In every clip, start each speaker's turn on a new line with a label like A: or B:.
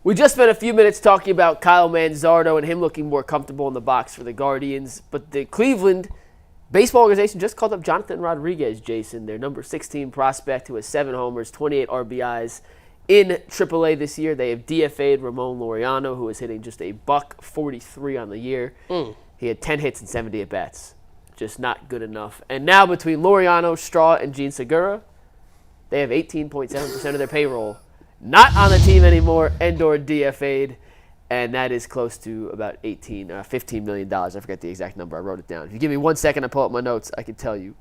A: We just spent a few minutes talking about Kyle Manzardo and him looking more comfortable in the box for the Guardians, but the Cleveland baseball organization just called up Johnathan Rodriguez, Jason, their number 16 prospect who has 7 homers, 28 RBIs in AAA this year. They have DFA'd Ramon Laureano, who is hitting just a $143 on the year. He had 10 hits and 70 at-bats. Just not good enough. And now between Laureano, Straw, and Gene Segura, they have 18.7% of their payroll not on the team anymore and/or DFA'd, and that is close to about $15 million. I forget the exact number. I wrote it down. If you give me 1 second to pull up my notes, I can tell you.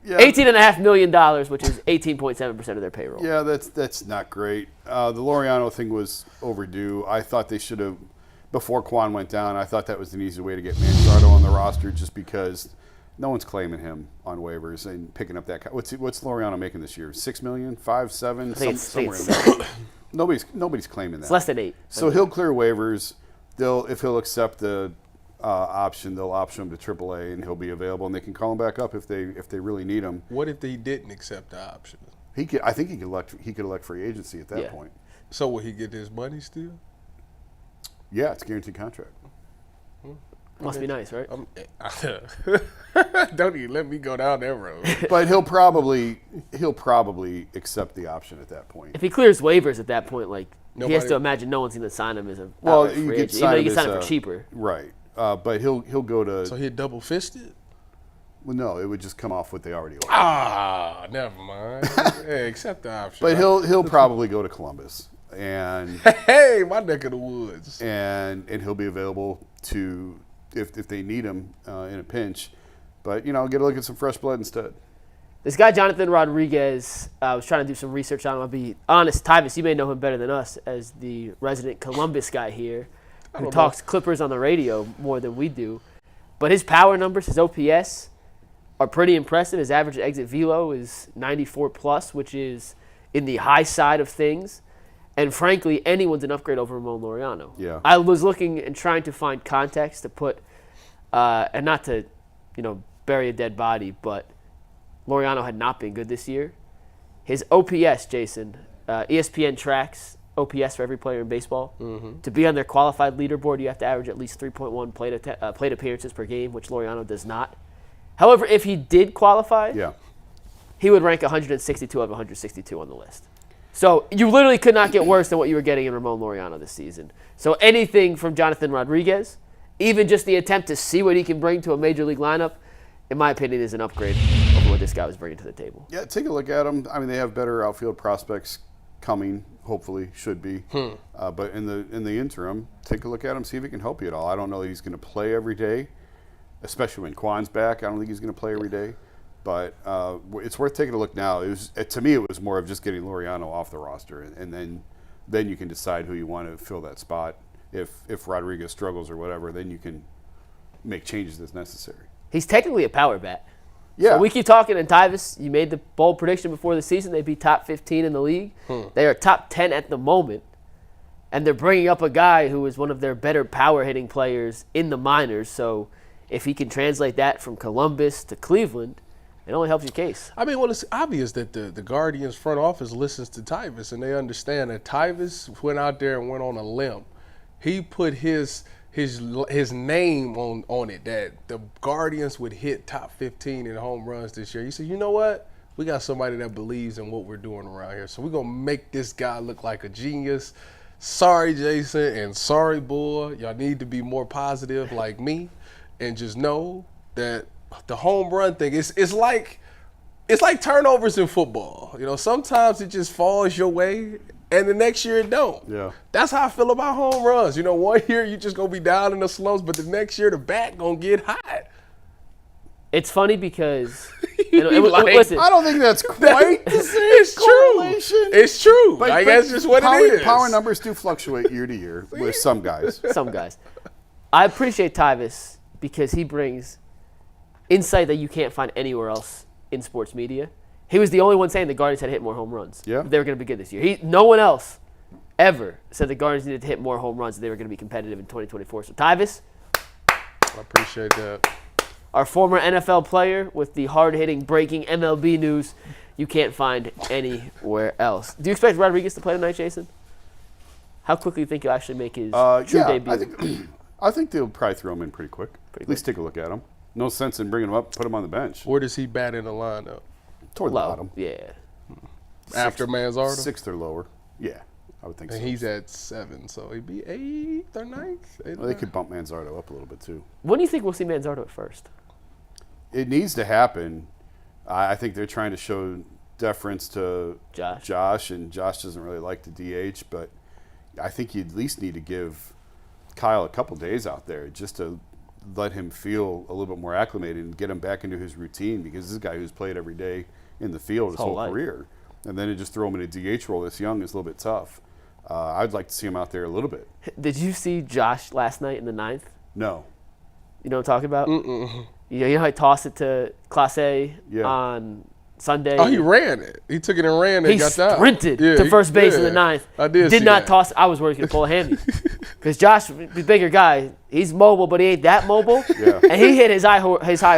A: Yeah. $18.5 million, which is 18.7% of their payroll.
B: Yeah, that's not great. The Laureano thing was overdue. I thought they should have, before Quan went down, I thought that was an easy way to get Manzardo on the roster just because no one's claiming him on waivers and picking up that. What's Laureano making this year? $6 million, 5, 7, somewhere in there. Nobody's claiming that.
A: It's less than 8.
B: So he'll clear waivers. If he'll accept the option, they'll option him to AAA, and he'll be available, and they can call him back up if they really need him.
C: What if they didn't accept the option?
B: I think he could elect free agency at that point.
C: So will he get his money still?
B: Yeah, it's a guaranteed contract.
A: Must be nice, right?
C: Don't even let me go down that road.
B: But he'll probably accept the option at that point.
A: If he clears waivers at that point, he has to imagine no one's going to sign him as a free agent. You can sign him for cheaper.
B: Right. But he'll go to.
C: So he'll double fisted?
B: Well, no, it would just come off what they already owe.
C: Never mind. Hey, accept the option.
B: But he'll probably go to Columbus, and
C: hey, my neck of the woods,
B: and he'll be available to if they need him in a pinch. But get a look at some fresh blood instead.
A: This guy Johnathan Rodriguez, I was trying to do some research on him. I'll be honest, Tyvis, you may know him better than us as the resident Columbus guy here, who talks Clippers on the radio more than we do. But his power numbers, his OPS, are pretty impressive. His average exit velo is 94 plus, which is in the high side of things. And frankly, anyone's an upgrade over Ramon Laureano.
B: Yeah.
A: I was looking and trying to find context to put, and not to, bury a dead body, but Laureano had not been good this year. His OPS, Jason, ESPN tracks OPS for every player in baseball. Mm-hmm. To be on their qualified leaderboard, you have to average at least 3.1 plate appearances per game, which Laureano does not. However, if he did qualify, he would rank 162 of 162 on the list. So you literally could not get worse than what you were getting in Ramon Laureano this season. So anything from Johnathan Rodriguez, even just the attempt to see what he can bring to a major league lineup, in my opinion, is an upgrade over what this guy was bringing to the table.
B: Yeah, take a look at him. I mean, they have better outfield prospects coming, hopefully, should be. But in the interim, take a look at him, see if he can help you at all. I don't know that he's going to play every day, especially when Quan's back. I don't think he's going to play every day. But it's worth taking a look now. To me, it was more of just getting Laureano off the roster, and then you can decide who you want to fill that spot. If Rodriguez struggles or whatever, then you can make changes as necessary.
A: He's technically a power bat.
B: Yeah.
A: So we keep talking, and Tyvis, you made the bold prediction before the season they'd be top 15 in the league. They are top 10 at the moment, and they're bringing up a guy who is one of their better power-hitting players in the minors. So if he can translate that from Columbus to Cleveland, it only helps your case.
C: I mean, well, it's obvious that the Guardians front office listens to Tyvis, and they understand that Tyvis went out there and went on a limb. He put his name on it, that the Guardians would hit top 15 in home runs this year. He said, you know what? We got somebody that believes in what we're doing around here, so we're going to make this guy look like a genius. Sorry, Jason, and sorry, boy. Y'all need to be more positive like me, and just know that the home run thing it's like turnovers in football. Sometimes it just falls your way, and the next year it don't.
B: Yeah.
C: That's how I feel about home runs. 1 year you just gonna be down in the slumps, but the next year the bat gonna get hot.
A: It's funny because listen,
B: I don't think that's quite the same.
C: It's true. It's true. But that's just what it is.
B: Power numbers do fluctuate year to year with some guys.
A: Some guys. I appreciate Tyvis because he brings insight that you can't find anywhere else in sports media. He was the only one saying the Guardians had to hit more home runs.
B: Yeah.
A: They were going to be good this year. No one else ever said the Guardians needed to hit more home runs if they were going to be competitive in 2024. So Tyvis,
C: I appreciate that.
A: Our former NFL player with the hard-hitting, breaking MLB news you can't find anywhere else. Do you expect Rodriguez to play tonight, Jason? How quickly do you think he'll actually make his true debut?
B: I think they'll probably throw him in pretty quick. At least take a look at him. No sense in bringing him up, put him on the bench.
C: Where does he bat in the lineup?
B: Toward the bottom.
A: Yeah.
C: After Manzardo?
B: 6th or lower. Yeah, I would think so.
C: And he's at 7, so he'd be 8th or 9th?
B: Well, they could bump Manzardo up a little bit, too.
A: When do you think we'll see Manzardo at first?
B: It needs to happen. I think they're trying to show deference to Josh, and Josh doesn't really like the DH, but I think you at least need to give Kyle a couple days out there just to let him feel a little bit more acclimated and get him back into his routine, because this is a guy who's played every day in the field his whole career. And then to just throw him in a DH role this young is a little bit tough. I'd like to see him out there a little bit.
A: Did you see Josh last night in the 9th?
B: No.
A: You know what I'm talking about? You know how he tossed it to Clase on Sunday?
C: Oh, he ran it. He took it and ran it.
A: He sprinted to first base in the 9th.
C: I did
A: not toss it. I was worried he was going to pull a hammy. Because Josh, the bigger guy, he's mobile, but he ain't that mobile.
B: Yeah.
A: And he hit his high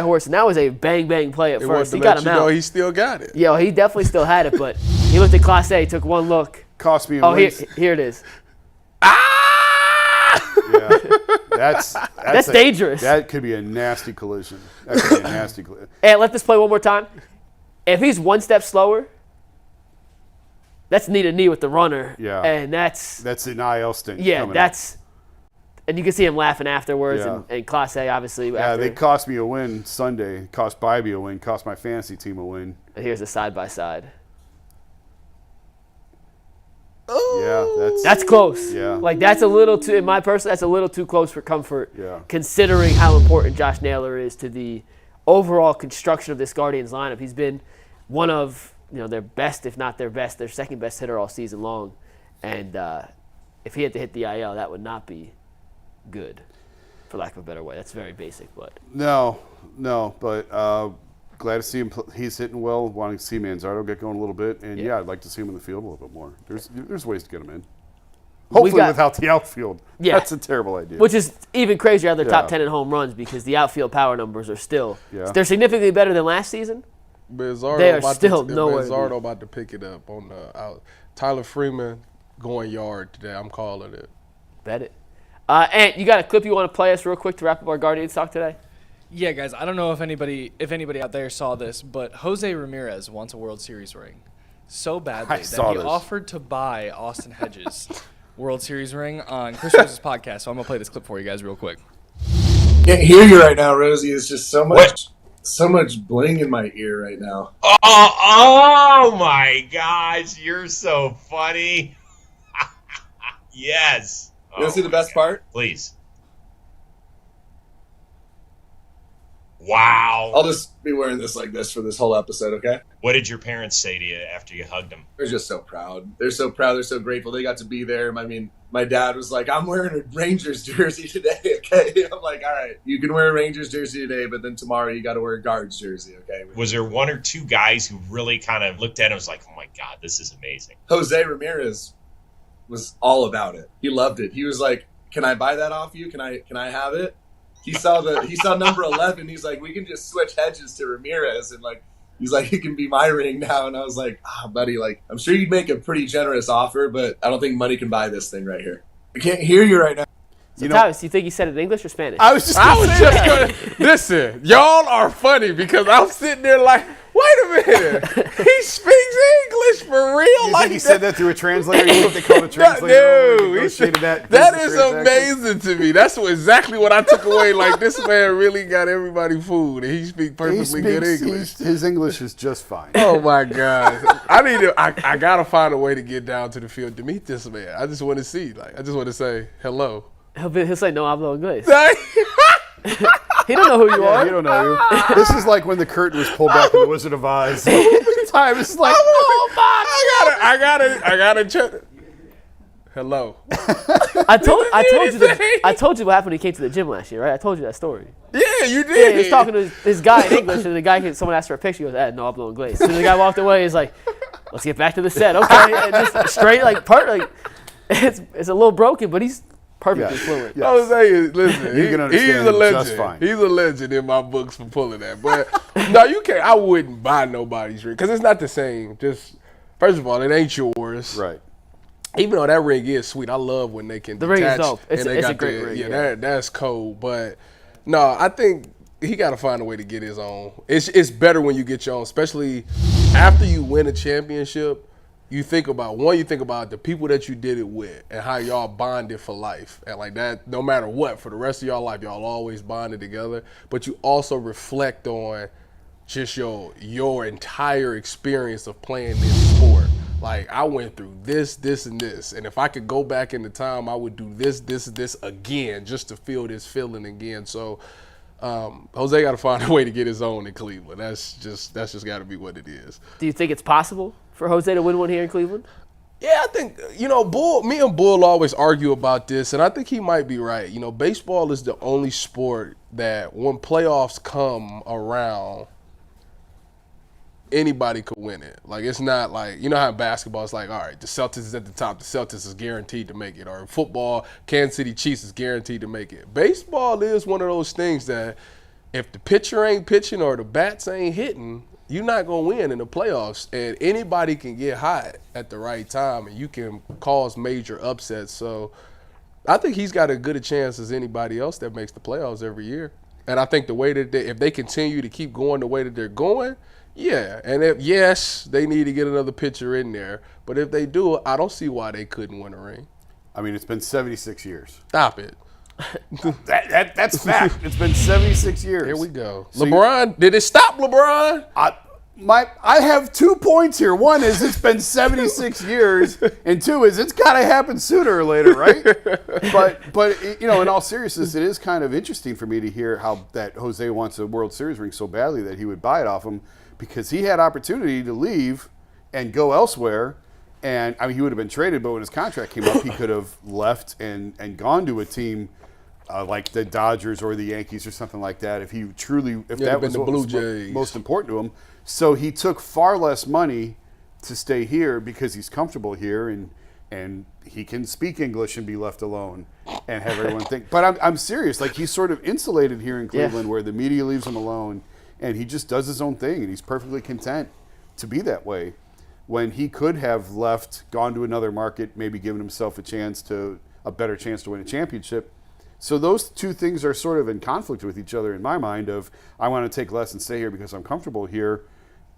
A: horse, and that was a bang-bang play at first. He got him out.
C: He still got it.
A: Yeah, he definitely still had it, but he looked at Clase, took one look.
B: Cost me a win.
A: Here it is.
B: Yeah, that's
A: dangerous.
B: That could be a nasty collision. That could be a nasty collision.
A: And let this play one more time. If he's one step slower, that's knee to knee with the runner.
B: Yeah,
A: and that's
B: an IL stint.
A: Yeah, and you can see him laughing afterwards.
B: Yeah.
A: And Clase obviously.
B: Yeah, they cost me a win Sunday. Cost Bybee a win. Cost my fantasy team a win.
A: And here's a side by side.
B: Yeah,
A: that's close.
B: Yeah,
A: like that's a little too. In my person, that's a little too close for comfort.
B: Yeah,
A: considering how important Josh Naylor is to the overall construction of this Guardians lineup. He's been one of their best, if not their best, their second best hitter all season long. And if he had to hit the IL, that would not be good, for lack of a better way. That's very basic, but
B: no, but. Glad to see him. He's hitting well. Wanting to see Manzardo get going a little bit, and I'd like to see him in the field a little bit more. There's ways to get him in. Hopefully, without the outfield. Yeah, that's a terrible idea.
A: Which is even crazier. They're top 10 in home runs because the outfield power numbers are still. Yeah. They're significantly better than last season.
C: They are still nowhere. Manzardo about to pick it up on the out. Tyler Freeman going yard today. I'm calling it.
A: Bet it. And you got a clip you want to play us real quick to wrap up our Guardians talk today?
D: Yeah, guys, I don't know if anybody out there saw this, but Jose Ramirez wants a World Series ring so badly that he offered to buy Austin Hedges' World Series ring on Chris Rose's podcast. So I'm going to play this clip for you guys real quick.
E: Can't hear you right now, Rosie. It's just so much bling in my ear right now.
F: Oh my gosh, you're so funny. Yes.
E: You want to see the best part?
F: Please. Wow.
E: I'll just be wearing this like this for this whole episode, okay?
F: What did your parents say to you after you hugged them?
E: They're just so proud. They're so proud. They're so grateful. They got to be there. I mean, my dad was like, I'm wearing a Rangers jersey today, okay? I'm like, all right, you can wear a Rangers jersey today, but then tomorrow you got to wear a Guards jersey, okay?
F: Was there one or two guys who really kind of looked at him and was like, oh my God, this is amazing?
E: Jose Ramirez was all about it. He loved it. He was like, can I buy that off you? Can I have it? He saw number 11. He's like, we can just switch Hedges to Ramirez, and like, he's like, it can be my ring now. And I was like, buddy, like, I'm sure you'd make a pretty generous offer, but I don't think money can buy this thing right here. I can't hear you right now.
A: So, Tyvis, you think he said it in English or Spanish?
C: I was just going. Listen, y'all are funny because I'm sitting there like, wait a minute, he speaks English for real.
B: You think he said that through a translator? You know what they call a translator?
C: No, that is amazing to me. That's exactly what I took away. Like, this man really got everybody fooled, and he speaks perfectly good English.
B: His English is just fine.
C: Oh my God, I gotta find a way to get down to the field to meet this man. I just want to see. Like, I just want to say hello.
A: He'll say no hablo inglés. He don't know who you are.
B: He don't know you. This is like when the curtain was pulled back in The Wizard of Oz. Time is like, oh my!
C: I gotta check. Hello.
A: I told you what happened when he came to the gym last year, right? I told you that story.
C: Yeah, you did.
A: Yeah, he was talking to this guy in English, and someone asked for a picture. He goes, no hablo inglés. So the guy walked away. He's like, let's get back to the set, okay? And just straight it's a little broken, but he's perfectly fluent.
C: Yes. I was saying, listen,
B: you can understand
C: he's a legend.
B: Just fine.
C: He's a legend in my books for pulling that. But no, you can't. I wouldn't buy nobody's ring because it's not the same. Just first of all, it ain't yours.
B: Right.
C: even though that ring is sweet, I love when they can
A: The ring is
C: detach
A: dope. It's
C: and they
A: a
C: got
A: great ring.
C: Yeah, that's cool. But no, I think he got to find a way to get his own. It's better when you get your own, especially after you win a championship. You think about the people that you did it with and how y'all bonded for life. And like that, no matter what, for the rest of y'all life, y'all always bonded together. But you also reflect on just your entire experience of playing this sport. Like, I went through this, and this. And if I could go back in the time, I would do this again just to feel this feeling again. So Jose got to find a way to get his own in Cleveland. That's just got to be what it is.
A: Do you think it's possible for Jose to win one here in Cleveland?
C: Yeah, I think, me and Bull always argue about this, and I think he might be right. Baseball is the only sport that when playoffs come around, anybody could win it. Like, it's not like, how in basketball, it's like, all right, the Celtics is at the top. The Celtics is guaranteed to make it. Or in football, Kansas City Chiefs is guaranteed to make it. Baseball is one of those things that if the pitcher ain't pitching or the bats ain't hitting, you're not going to win in the playoffs. And anybody can get hot at the right time, and you can cause major upsets. So I think he's got as good a chance as anybody else that makes the playoffs every year. And I think the way that if they continue to keep going the way that they're going, yeah, and yes, they need to get another pitcher in there. But if they do, I don't see why they couldn't win a ring.
B: I mean, it's been 76 years.
C: Stop it.
B: That's fact. It's been 76 years.
C: Here we go.
B: So
C: LeBron, did it stop LeBron?
B: I have 2 points here. One is it's been 76 years, and 2 is it's got to happen sooner or later, right? But in all seriousness, it is kind of interesting for me to hear how that Jose wants a World Series ring so badly that he would buy it off him, because he had opportunity to leave and go elsewhere. And I mean, he would have been traded, but when his contract came up, he could have left and gone to a team like the Dodgers or the Yankees or something like that. If that was
C: the Blue Jays.
B: Most important to him. So he took far less money to stay here because he's comfortable here and he can speak English and be left alone and have everyone think. But I'm serious. Like, he's sort of insulated here in Cleveland, where the media leaves him alone and he just does his own thing, and he's perfectly content to be that way, when he could have left, gone to another market, maybe given himself a better chance to win a championship. So those two things are sort of in conflict with each other in my mind, of I want to take less and stay here because I'm comfortable here,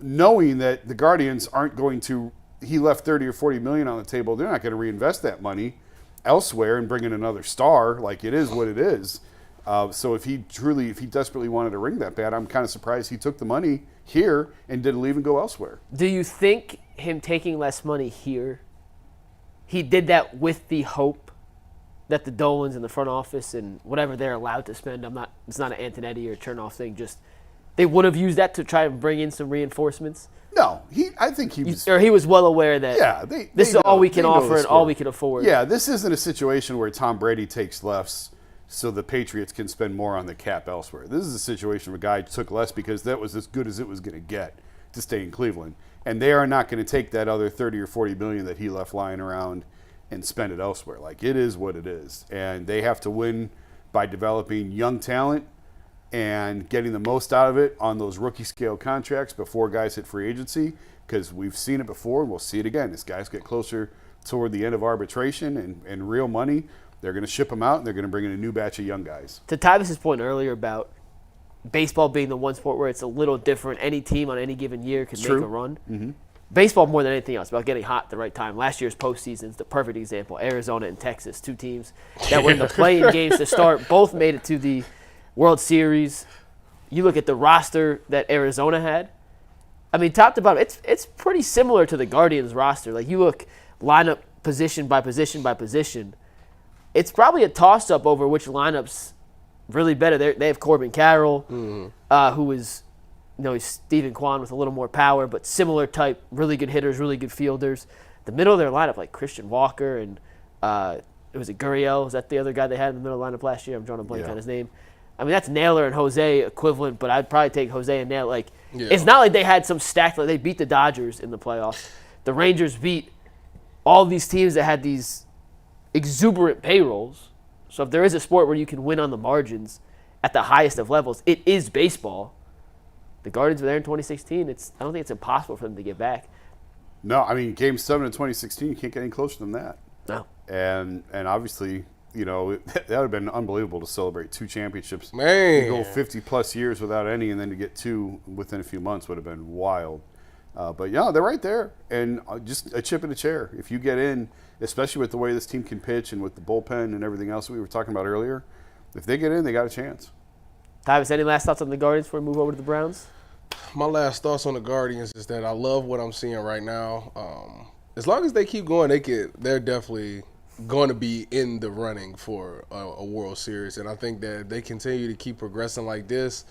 B: knowing that the Guardians aren't going to, he left 30 or 40 million on the table. They're not going to reinvest that money elsewhere and bring in another star. Like, it is what it is. So if he desperately wanted a ring that bad, I'm kind of surprised he took the money here and didn't leave and go elsewhere.
A: Do you think him taking less money here, he did that with the hope that the Dolans in the front office and whatever they're allowed to spend, it's not an Antonetti or Chernoff thing, just they would have used that to try and bring in some reinforcements?
B: No, I think he was...
A: Or he was well aware that this is all we can offer and all we can afford.
B: Yeah, this isn't a situation where Tom Brady takes less so the Patriots can spend more on the cap elsewhere. This is a situation where a guy took less because that was as good as it was going to get to stay in Cleveland. And they are not going to take that other 30 or 40 million that he left lying around and spend it elsewhere. Like, it is what it is. And they have to win by developing young talent and getting the most out of it on those rookie scale contracts before guys hit free agency, because we've seen it before and we'll see it again. As guys get closer toward the end of arbitration and real money, they're going to ship them out and they're going to bring in a new batch of young guys.
A: To Tyvis' point earlier about baseball being the one sport where it's a little different, any team on any given year can make a run. Mm-hmm. Baseball, more than anything else, about getting hot at the right time. Last year's postseason is the perfect example. Arizona and Texas, 2 teams that were in the play-in games to start, both made it to the World Series. You look at the roster that Arizona had. I mean, top to bottom, it's pretty similar to the Guardians roster. Like, you look lineup position by position by position, it's probably a toss-up over which lineup's really better. They have Corbin Carroll, who is, he's Stephen Kwan with a little more power, but similar type, really good hitters, really good fielders. The middle of their lineup, like Christian Walker and was it Gurriel? Was that the other guy they had in the middle of the lineup last year? I'm drawing a blank on his name. I mean, that's Naylor and Jose equivalent, but I'd probably take Jose and Naylor. Like, it's not like they had some stacked, like they beat the Dodgers in the playoffs. The Rangers beat all these teams that had these exuberant payrolls. So if there is a sport where you can win on the margins at the highest of levels, it is baseball. The Guardians were there in 2016. I don't think it's impossible for them to get back.
B: No, I mean, Game 7 in 2016, you can't get any closer than that.
A: No.
B: And obviously, you know, that would have been unbelievable to celebrate 2 championships.
C: Man.
B: You go 50-plus years without any, and then to get 2 within a few months would have been wild. But, yeah, they're right there. And just a chip in a chair. If you get in, especially with the way this team can pitch and with the bullpen and everything else we were talking about earlier, if they get in, they got a chance.
A: Tyvis, any last thoughts on the Guardians before we move over to the Browns?
C: My last thoughts on the Guardians is that I love what I'm seeing right now. As long as they keep going, they're definitely going to be in the running for a World Series. And I think that if they continue to keep progressing like this,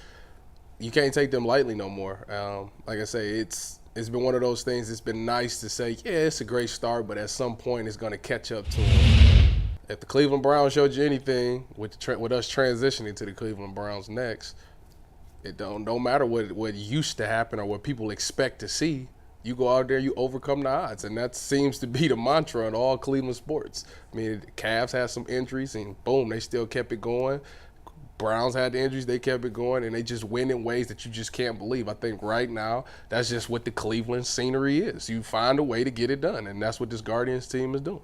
C: you can't take them lightly no more. Like I say, it's been one of those things. It's been nice to say, yeah, it's a great start, but at some point it's going to catch up to them. If the Cleveland Browns showed you anything with us transitioning to the Cleveland Browns next, it don't matter what used to happen or what people expect to see. You go out there, you overcome the odds, and that seems to be the mantra in all Cleveland sports. I mean, the Cavs had some injuries, and boom, they still kept it going. Browns had the injuries, they kept it going, and they just win in ways that you just can't believe. I think right now, that's just what the Cleveland scenery is. You find a way to get it done, and that's what this Guardians team is doing.